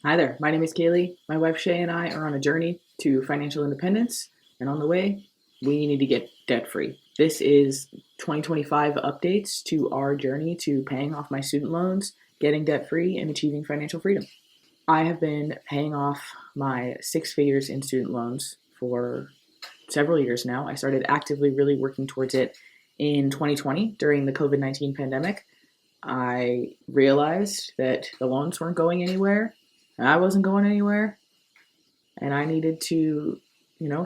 Hi there, my name is Kaylee. My wife Shay and I are on a journey to financial independence, and on the way, we need to get debt free. This is 2025 updates to our journey to paying off my student loans, getting debt free, and achieving financial freedom. I have been paying off my six figures in student loans for several years now. I started actively really working towards it in 2020 during the COVID-19 pandemic. I realized that the loans weren't going anywhere, and I wasn't going anywhere, and I needed to,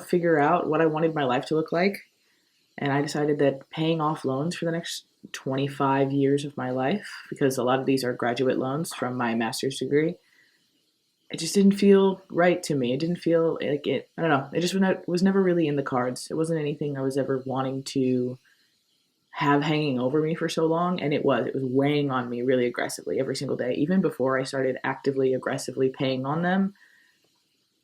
figure out what I wanted my life to look like. And I decided that paying off loans for the next 25 years of my life, because a lot of these are graduate loans from my master's degree, it just didn't feel right to me. It didn't feel like it, I don't know, it just was never really in the cards. It wasn't anything I was ever wanting to have hanging over me for so long, and it was weighing on me really aggressively every single day, even before I started actively aggressively paying on them.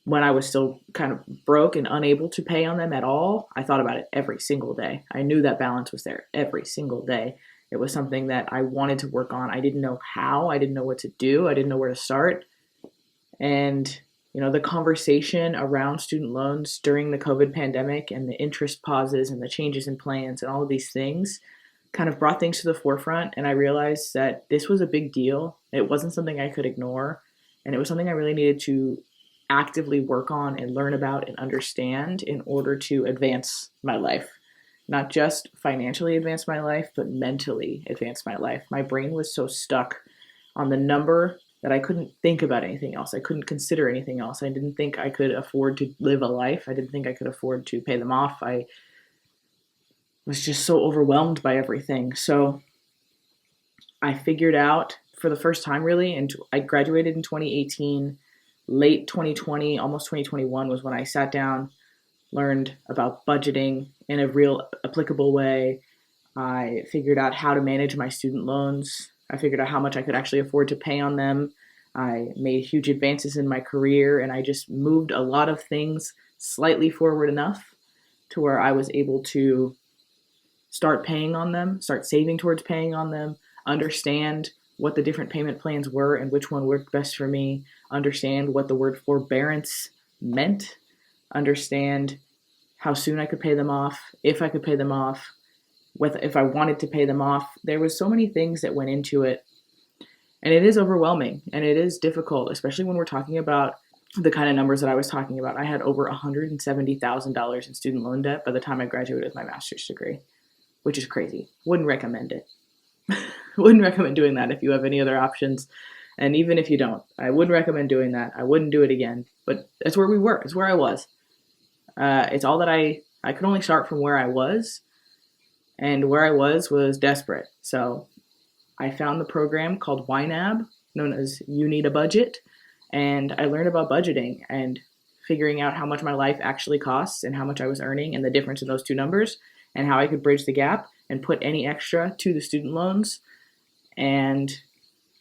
When I was still kind of broke and unable to pay on them at all, I thought about it every single day. I knew that balance was there every single day. It was something that I wanted to work on. I didn't know how, I didn't know what to do, I didn't know where to start. And the conversation around student loans during the COVID pandemic and the interest pauses and the changes in plans and all of these things kind of brought things to the forefront. And I realized that this was a big deal. It wasn't something I could ignore. And it was something I really needed to actively work on and learn about and understand in order to advance my life. Not just financially advance my life, but mentally advance my life. My brain was so stuck on the number that I couldn't think about anything else. I couldn't consider anything else. I didn't think I could afford to live a life. I didn't think I could afford to pay them off. I was just so overwhelmed by everything. So I figured out for the first time, really, and I graduated in 2018. Late 2020, almost 2021 was when I sat down, learned about budgeting in a real applicable way. I figured out how to manage my student loans. I figured out how much I could actually afford to pay on them. I made huge advances in my career, and I just moved a lot of things slightly forward enough to where I was able to start paying on them, start saving towards paying on them, understand what the different payment plans were and which one worked best for me, understand what the word forbearance meant, understand how soon I could pay them off, if I could pay them off, if I wanted to pay them off. There was so many things that went into it. And it is overwhelming and it is difficult, especially when we're talking about the kind of numbers that I was talking about. I had over $170,000 in student loan debt by the time I graduated with my master's degree, which is crazy. Wouldn't recommend it. Wouldn't recommend doing that if you have any other options. And even if you don't, I wouldn't recommend doing that. I wouldn't do it again. But that's where we were. It's where I was. It's all that I could only start from where I was. And where I was desperate. So I found the program called YNAB, known as You Need a Budget. And I learned about budgeting and figuring out how much my life actually costs and how much I was earning and the difference in those two numbers and how I could bridge the gap and put any extra to the student loans. And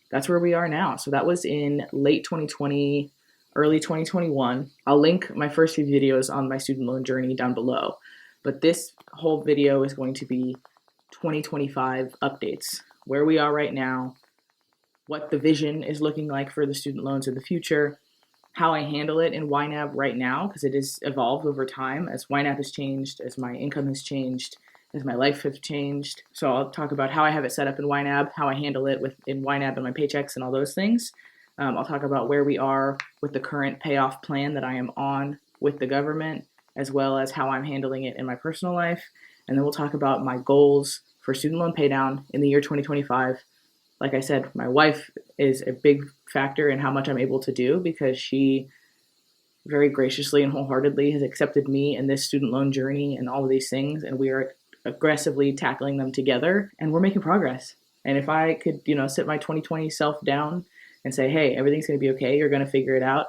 that's where we are now. So that was in late 2020, early 2021. I'll link my first few videos on my student loan journey down below. But this whole video is going to be 2025 updates, where we are right now, what the vision is looking like for the student loans in the future, how I handle it in YNAB right now, because it has evolved over time as YNAB has changed, as my income has changed, as my life has changed. So I'll talk about how I have it set up in YNAB, how I handle it in YNAB and my paychecks and all those things. I'll talk about where we are with the current payoff plan that I am on with the government, as well as how I'm handling it in my personal life. And then we'll talk about my goals for student loan paydown in the year 2025. Like I said, my wife is a big factor in how much I'm able to do because she very graciously and wholeheartedly has accepted me in this student loan journey and all of these things. And we are aggressively tackling them together and we're making progress. And if I could, sit my 2020 self down and say, hey, everything's going to be okay, you're going to figure it out,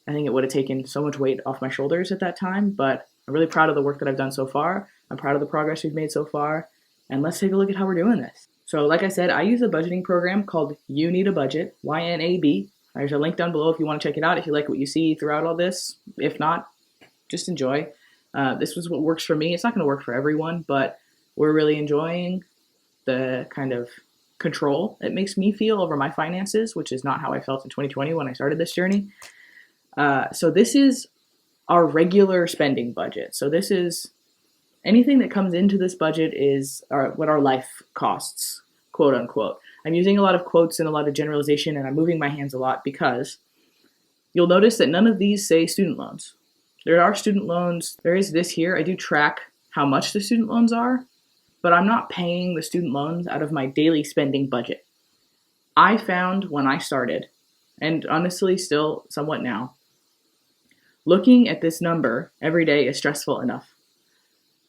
I think it would have taken so much weight off my shoulders at that time. But I'm really proud of the work that I've done so far. I'm proud of the progress we've made so far. And let's take a look at how we're doing this. So like I said, I use a budgeting program called You Need a Budget, YNAB. There's a link down below if you want to check it out, if you like what you see throughout all this. If not, just enjoy. This was what works for me. It's not going to work for everyone, but we're really enjoying the kind of control it makes me feel over my finances, which is not how I felt in 2020 when I started this journey. So this is our regular spending budget. So this is anything that comes into this budget is what our life costs, quote unquote. I'm using a lot of quotes and a lot of generalization, and I'm moving my hands a lot because you'll notice that none of these say student loans. There are student loans. There is this here. I do track how much the student loans are, but I'm not paying the student loans out of my daily spending budget. I found when I started, and honestly still somewhat now, looking at this number every day is stressful enough.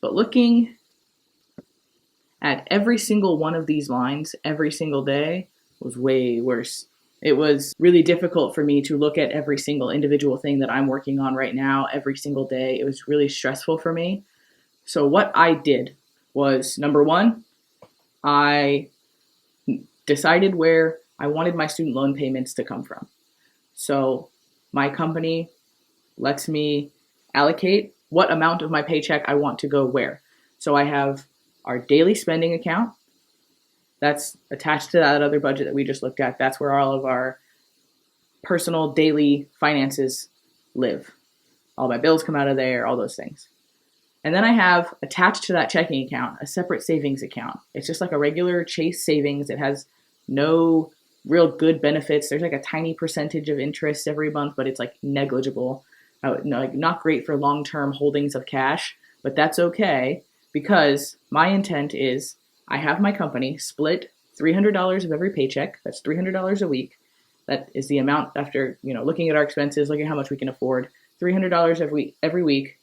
But looking at every single one of these lines every single day was way worse. It was really difficult for me to look at every single individual thing that I'm working on right now every single day. It was really stressful for me. So what I did was, number one, I decided where I wanted my student loan payments to come from. So my company lets me allocate what amount of my paycheck I want to go where. So I have our daily spending account. That's attached to that other budget that we just looked at. That's where all of our personal daily finances live. All my bills come out of there, all those things. And then I have attached to that checking account a separate savings account. It's just like a regular Chase savings. It has no real good benefits. There's like a tiny percentage of interest every month, but it's like negligible. Not great for long-term holdings of cash, but that's okay because my intent is I have my company split $300 of every paycheck. That's $300 a week. That is the amount after, looking at our expenses, looking at how much we can afford. $300 every week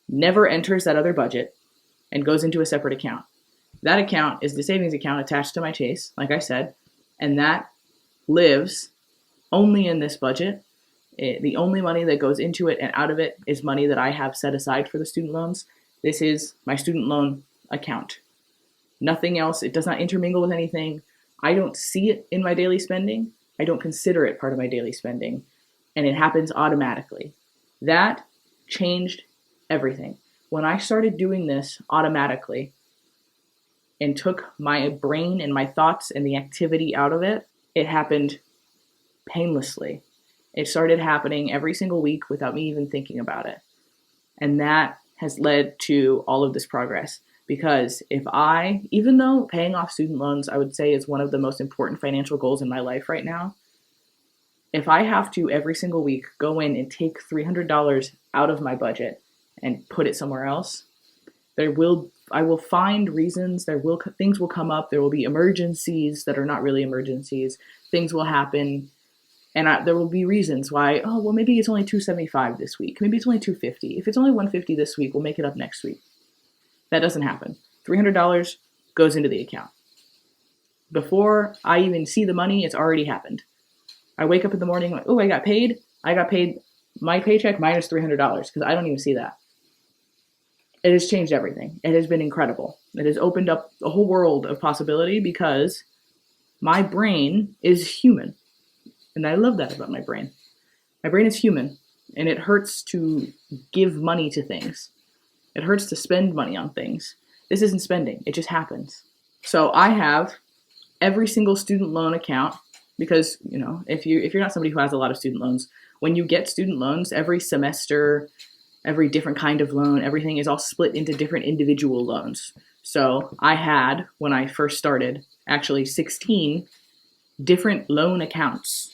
never enters that other budget and goes into a separate account. That account is the savings account attached to my Chase, like I said, and that lives only in this budget. The only money that goes into it and out of it is money that I have set aside for the student loans. This is my student loan account. Nothing else. It does not intermingle with anything. I don't see it in my daily spending. I don't consider it part of my daily spending. And it happens automatically. That changed everything. When I started doing this automatically and took my brain and my thoughts and the activity out of it, it happened painlessly. It started happening every single week without me even thinking about it. And that has led to all of this progress. Because even though paying off student loans, I would say is one of the most important financial goals in my life right now, if I have to every single week go in and take $300 out of my budget and put it somewhere else, I will find reasons. Things will come up. There will be emergencies that are not really emergencies. Things will happen. And there will be reasons why, maybe it's only $275 this week. Maybe it's only $250. If it's only $150 this week, we'll make it up next week. That doesn't happen. $300 goes into the account. Before I even see the money, it's already happened. I wake up in the morning like, I got paid. I got paid my paycheck minus $300 because I don't even see that. It has changed everything. It has been incredible. It has opened up a whole world of possibility because my brain is human. And I love that about my brain. My brain is human, and it hurts to give money to things. It hurts to spend money on things. This isn't spending. It just happens. So I have every single student loan account because, if you're not somebody who has a lot of student loans, when you get student loans, every semester, every different kind of loan, everything is all split into different individual loans. So I had, when I first started, actually 16 different loan accounts.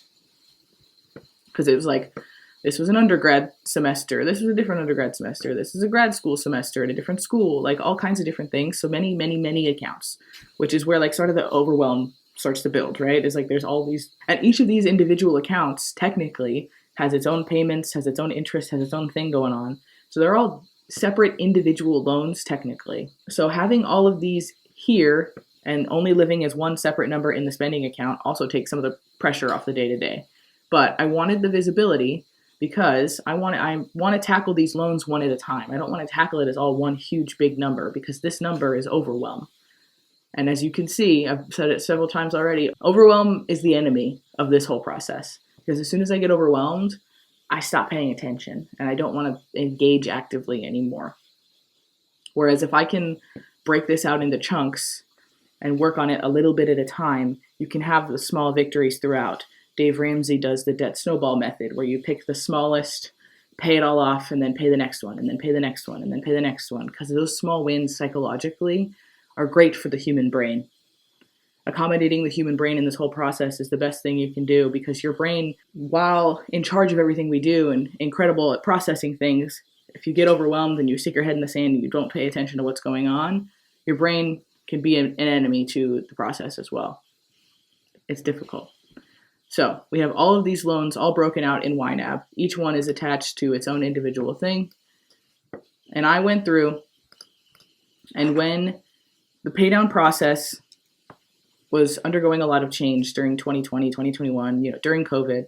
Because it was like, this was an undergrad semester. This was a different undergrad semester. This is a grad school semester at a different school, like all kinds of different things. So many, many, many accounts, which is where sort of the overwhelm starts to build, right? It's like there's all these, and each of these individual accounts technically has its own payments, has its own interest, has its own thing going on. So they're all separate individual loans technically. So having all of these here and only living as one separate number in the spending account also takes some of the pressure off the day-to-day. But I wanted the visibility because I want to tackle these loans one at a time. I don't want to tackle it as all one huge big number because this number is overwhelm. And as you can see, I've said it several times already, overwhelm is the enemy of this whole process. Because as soon as I get overwhelmed, I stop paying attention and I don't want to engage actively anymore. Whereas if I can break this out into chunks and work on it a little bit at a time, you can have the small victories throughout. Dave Ramsey does the debt snowball method, where you pick the smallest, pay it all off, and then pay the next one, and then pay the next one, and then pay the next one, because those small wins psychologically are great for the human brain. Accommodating the human brain in this whole process is the best thing you can do, because your brain, while in charge of everything we do and incredible at processing things, if you get overwhelmed and you stick your head in the sand and you don't pay attention to what's going on, your brain can be an enemy to the process as well. It's difficult. So we have all of these loans all broken out in YNAB. Each one is attached to its own individual thing. And I went through, and when the paydown process was undergoing a lot of change during 2020, 2021, during COVID,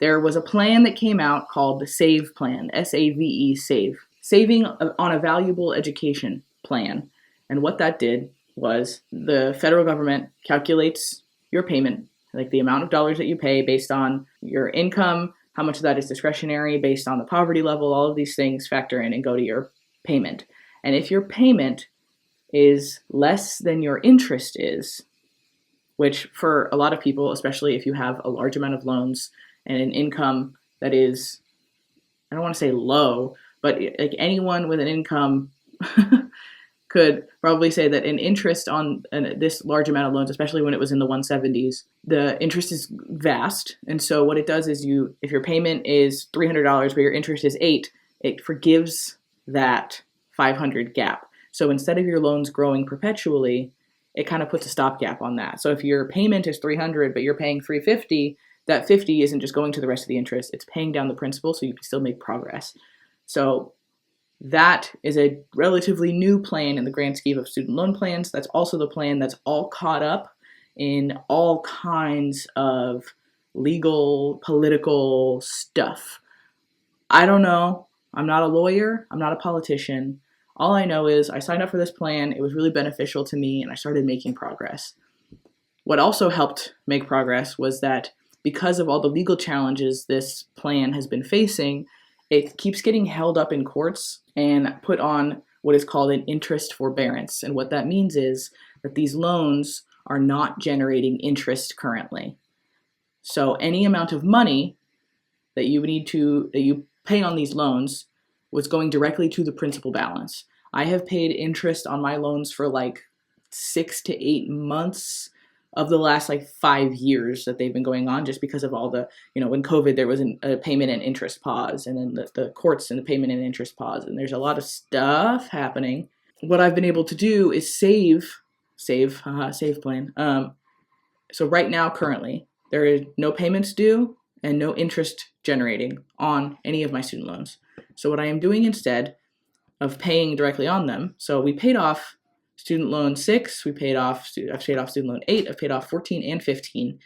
there was a plan that came out called the SAVE plan, S-A-V-E, SAVE, Saving on a Valuable Education Plan. And what that did was the federal government calculates your payment, like the amount of dollars that you pay based on your income, how much of that is discretionary, based on the poverty level, all of these things factor in and go to your payment. And if your payment is less than your interest is, which for a lot of people, especially if you have a large amount of loans and an income that is, I don't want to say low, but like anyone with an income could probably say that an interest on this large amount of loans, especially when it was in the 170s, the interest is vast. And so what it does is if your payment is $300, but your interest is $8, it forgives that $500 gap. So instead of your loans growing perpetually, it kind of puts a stopgap on that. So if your payment is $300, but you're paying $350, that $50 isn't just going to the rest of the interest, it's paying down the principal, so you can still make progress. So that is a relatively new plan in the grand scheme of student loan plans. That's also the plan that's all caught up in all kinds of legal, political stuff. I don't know. I'm not a lawyer. I'm not a politician. All I know is I signed up for this plan. It was really beneficial to me, and I started making progress. What also helped make progress was that because of all the legal challenges this plan has been facing, it keeps getting held up in courts and put on what is called an interest forbearance. And what that means is that these loans are not generating interest currently. So any amount of money that you pay on these loans was going directly to the principal balance. I have paid interest on my loans for like 6 to 8 months of the last 5 years that they've been going on, just because of all the, when COVID, there was a payment and interest pause, and then the courts and the payment and interest pause, and there's a lot of stuff happening. What I've been able to do is save plan. So right now, currently, there is no payments due and no interest generating on any of my student loans. So what I am doing instead of paying directly on them, so we paid off student loan 6, I've paid off student loan 8, I've paid off 14 and 15.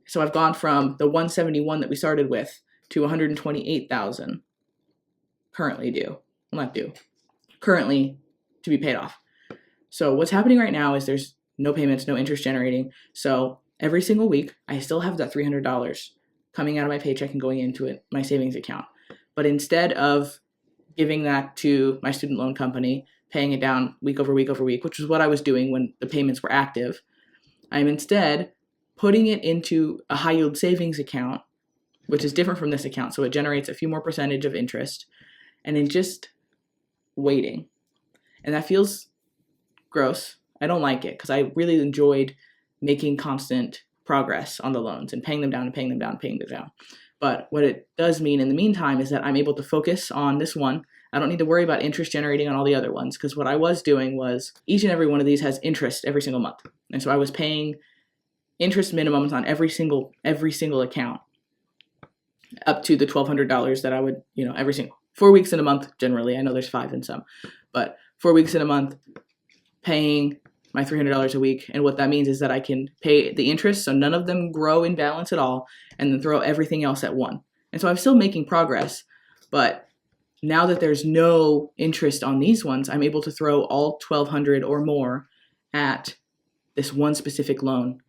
So I've gone from the 171 that we started with to 128,000 currently due. Well, not due. Currently to be paid off. So what's happening right now is there's no payments, no interest generating. So every single week, I still have that $300 coming out of my paycheck and going into my savings account. But instead of giving that to my student loan company, paying it down week over week over week, which is what I was doing when the payments were active, I'm instead putting it into a high yield savings account, which is different from this account. So it generates a few more percentage of interest, and then just waiting. And that feels gross. I don't like it because I really enjoyed making constant progress on the loans and paying them down and paying them down and paying them down. But what it does mean in the meantime is that I'm able to focus on this one. I don't need to worry about interest generating on all the other ones, because what I was doing was each and every one of these has interest every single month. And so I was paying interest minimums on every single account up to the $1,200 that I would, every single 4 weeks in a month generally. I know there's 5 in some, but 4 weeks in a month paying my $300 a week. And what that means is that I can pay the interest, so none of them grow in balance at all, and then throw everything else at one. And so I'm still making progress, but now that there's no interest on these ones, I'm able to throw all $1,200 or more at this one specific loan.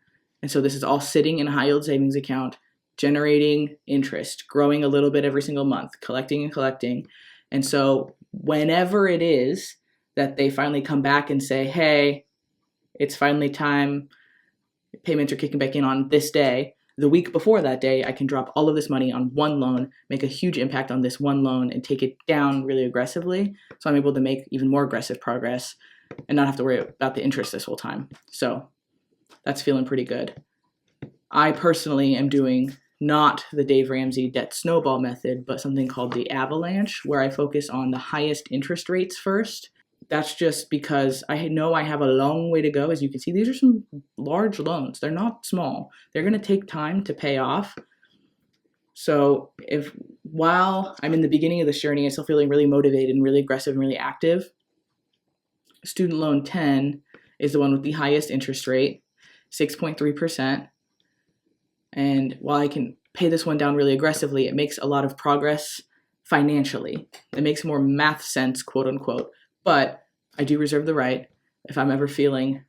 And so this is all sitting in a high yield savings account, generating interest, growing a little bit every single month, collecting and collecting. And so whenever it is that they finally come back and say, hey, it's finally time, payments are kicking back in on this day. The week before that day, I can drop all of this money on one loan, make a huge impact on this one loan, and take it down really aggressively. So I'm able to make even more aggressive progress and not have to worry about the interest this whole time. So that's feeling pretty good. I personally am doing not the Dave Ramsey debt snowball method, but something called the avalanche, where I focus on the highest interest rates first. That's just because I know I have a long way to go. As you can see, these are some large loans. They're not small. They're going to take time to pay off. So while I'm in the beginning of this journey, I'm still feeling really motivated and really aggressive and really active, student loan 10 is the one with the highest interest rate, 6.3%. And while I can pay this one down really aggressively, it makes a lot of progress financially. It makes more math sense, quote unquote. But I do reserve the right, if I'm ever feeling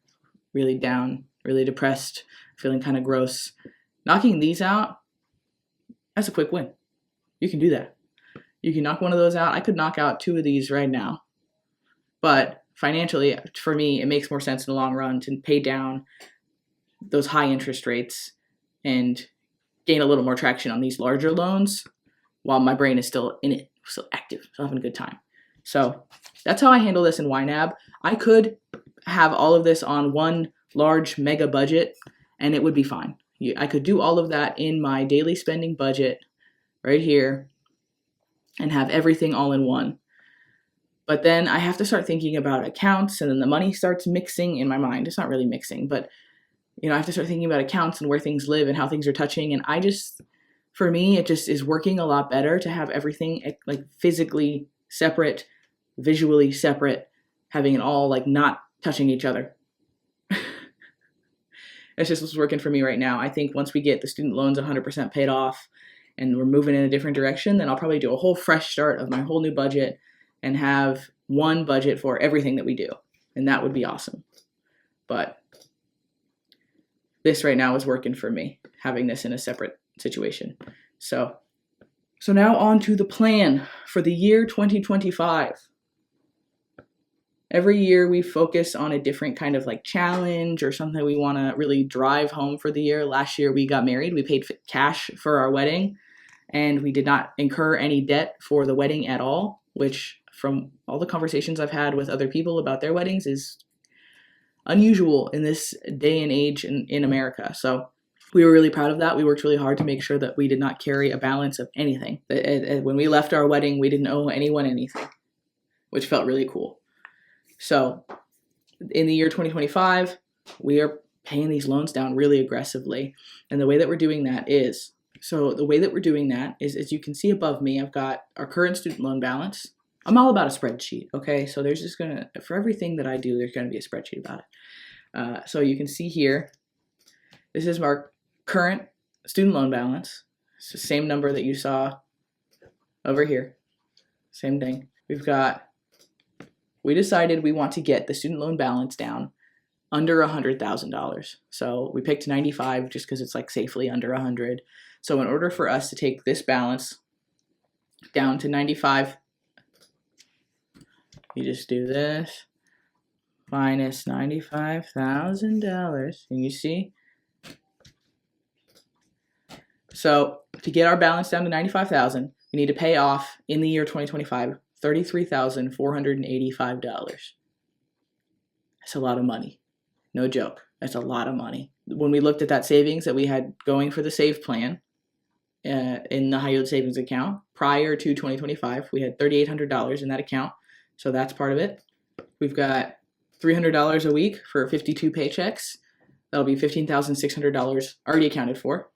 really down, really depressed, feeling kind of gross, knocking these out, that's a quick win. You can do that. You can knock one of those out. I could knock out 2 of these right now. But financially, for me, it makes more sense in the long run to pay down those high interest rates and gain a little more traction on these larger loans while my brain is still in it, still active, still having a good time. So that's how I handle this in YNAB. I could have all of this on one large mega budget and it would be fine. I could do all of that in my daily spending budget right here and have everything all in one. But then I have to start thinking about accounts, and then the money starts mixing in my mind. It's not really mixing, but I have to start thinking about accounts and where things live and how things are touching. And for me, it just is working a lot better to have everything like physically separate, visually separate, having it all like not touching each other. That's just what's working for me right now. I think once we get the student loans 100% paid off and we're moving in a different direction, then I'll probably do a whole fresh start of my whole new budget and have one budget for everything that we do. And that would be awesome. But this right now is working for me, having this in a separate situation. So now on to the plan for the year 2025. Every year we focus on a different kind of like challenge or something we want to really drive home for the year. Last year we got married. We paid cash for our wedding and we did not incur any debt for the wedding at all, which from all the conversations I've had with other people about their weddings is unusual in this day and age in America. So we were really proud of that. We worked really hard to make sure that we did not carry a balance of anything. When we left our wedding, we didn't owe anyone anything, which felt really cool. So in the year 2025, we are paying these loans down really aggressively. And the way that we're doing that is, as you can see above me, I've got our current student loan balance. I'm all about a spreadsheet, okay? So there's just for everything that I do, there's gonna be a spreadsheet about it. So you can see here, this is our current student loan balance. It's the same number that you saw over here, same thing. We decided we want to get the student loan balance down under $100,000. So we picked 95 just because it's like safely under 100. So in order for us to take this balance down to 95, you just do this minus $95,000, and you see. So to get our balance down to 95,000, we need to pay off in the year 2025 $33,485. That's a lot of money. No joke. That's a lot of money. When we looked at that savings that we had going for the save plan in the high yield savings account prior to 2025, we had $3,800 in that account. So that's part of it. We've got $300 a week for 52 paychecks. That'll be $15,600 already accounted for.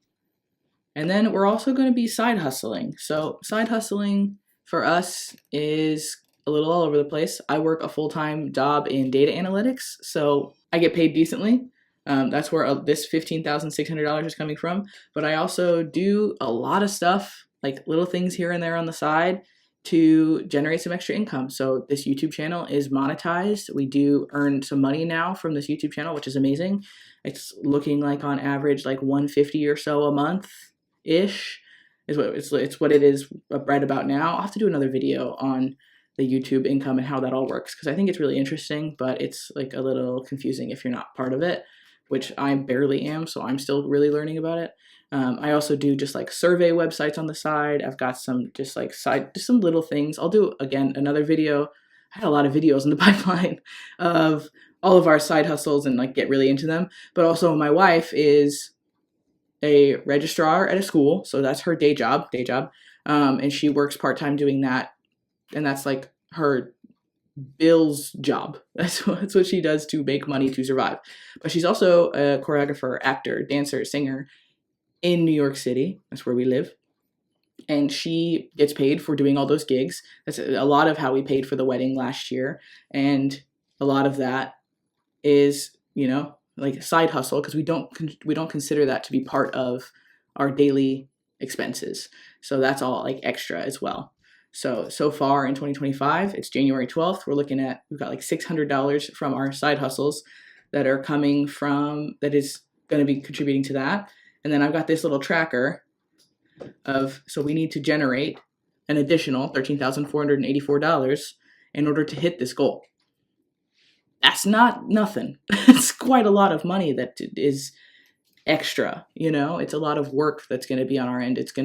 And then we're also going to be side hustling. So side hustling for us is a little all over the place. I work a full-time job in data analytics, so I get paid decently. That's where this $15,600 is coming from. But I also do a lot of stuff, like little things here and there on the side to generate some extra income. So this YouTube channel is monetized. We do earn some money now from this YouTube channel, which is amazing. It's looking like on average like $150 or so a month-ish. It's what it is right about now. I'll have to do another video on the YouTube income and how that all works, because I think it's really interesting, but it's like a little confusing if you're not part of it, which I barely am, so I'm still really learning about it. I also do just like survey websites on the side. I've got some just some little things. I'll do, again, another video. I had a lot of videos in the pipeline of all of our side hustles and like get really into them. But also my wife is a registrar at a school, so that's her day job. And she works part-time doing that, and that's like her Bill's job. That's what she does to make money to survive. But she's also a choreographer, actor, dancer, singer in New York City. That's where we live. And she gets paid for doing all those gigs. That's a lot of how we paid for the wedding last year. And a lot of that is, like side hustle, because we don't consider that to be part of our daily expenses. So that's all like extra as well. So far in 2025, it's January 12th. We've got like $600 from our side hustles that is going to be contributing to that. And then I've got this little tracker so we need to generate an additional $13,484 in order to hit this goal. That's not nothing. It's quite a lot of money that is extra, it's a lot of work that's going to be on our end. We're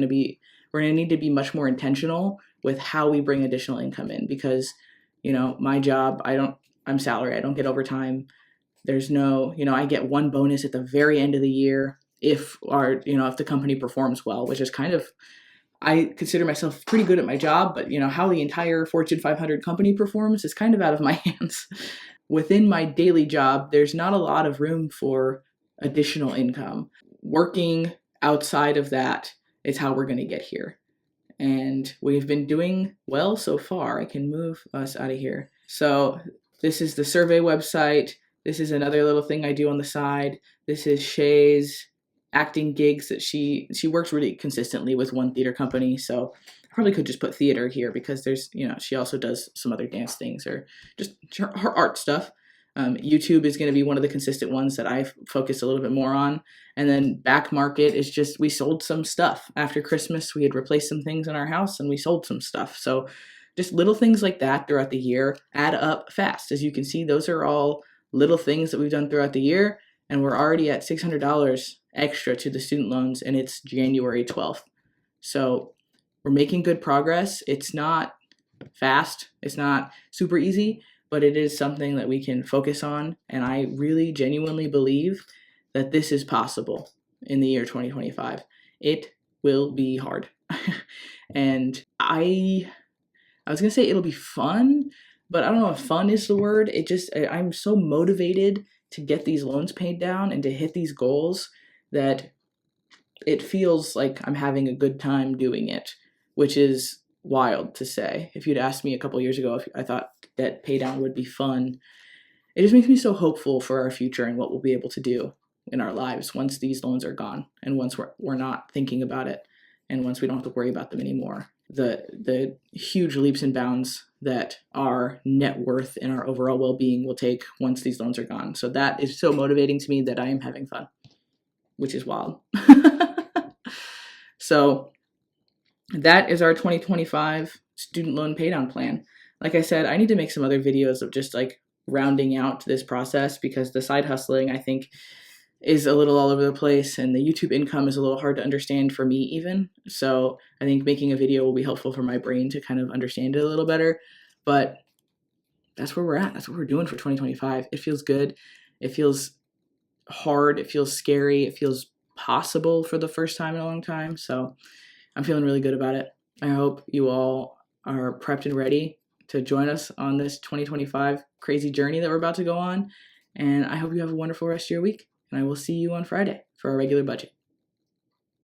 going to need to be much more intentional with how we bring additional income in, because, my job, I'm salary. I don't get overtime. There's no, I get one bonus at the very end of the year if the company performs well, which is I consider myself pretty good at my job, but how the entire Fortune 500 company performs is kind of out of my hands. Within my daily job, there's not a lot of room for additional income. Working outside of that is how we're going to get here. And we've been doing well so far. I can move us out of here. So this is the survey website. This is another little thing I do on the side. This is Shay's acting gigs that she works really consistently with one theater company. So I probably could just put theater here, because there's, she also does some other dance things or just her art stuff. YouTube is going to be one of the consistent ones that I focus a little bit more on. And then back market is just, we sold some stuff. After Christmas, we had replaced some things in our house and we sold some stuff. So just little things like that throughout the year add up fast. As you can see, those are all little things that we've done throughout the year. And we're already at $600 extra to the student loans, and it's January 12th. So we're making good progress. It's not fast. It's not super easy, but it is something that we can focus on. And I really genuinely believe that this is possible in the year 2025. It will be hard. And I was going to say it'll be fun, but I don't know if fun is the word. I'm so motivated to get these loans paid down and to hit these goals that it feels like I'm having a good time doing it, which is wild to say. If you'd asked me a couple years ago if I thought debt pay down would be fun, it just makes me so hopeful for our future and what we'll be able to do in our lives once these loans are gone, and once we're not thinking about it, and once we don't have to worry about them anymore. The huge leaps and bounds that our net worth and our overall well-being will take once these loans are gone. So that is so motivating to me that I am having fun, which is wild. So that is our 2025 student loan paydown plan. Like I said, I need to make some other videos of just like rounding out this process, because the side hustling, I think, is a little all over the place, and the YouTube income is a little hard to understand for me even. So I think making a video will be helpful for my brain to kind of understand it a little better. But that's where we're at. That's what we're doing for 2025. It feels good. It feels hard. It feels scary. It feels possible for the first time in a long time. So I'm feeling really good about it. I hope you all are prepped and ready to join us on this 2025 crazy journey that we're about to go on. And I hope you have a wonderful rest of your week. And I will see you on Friday for our regular budget.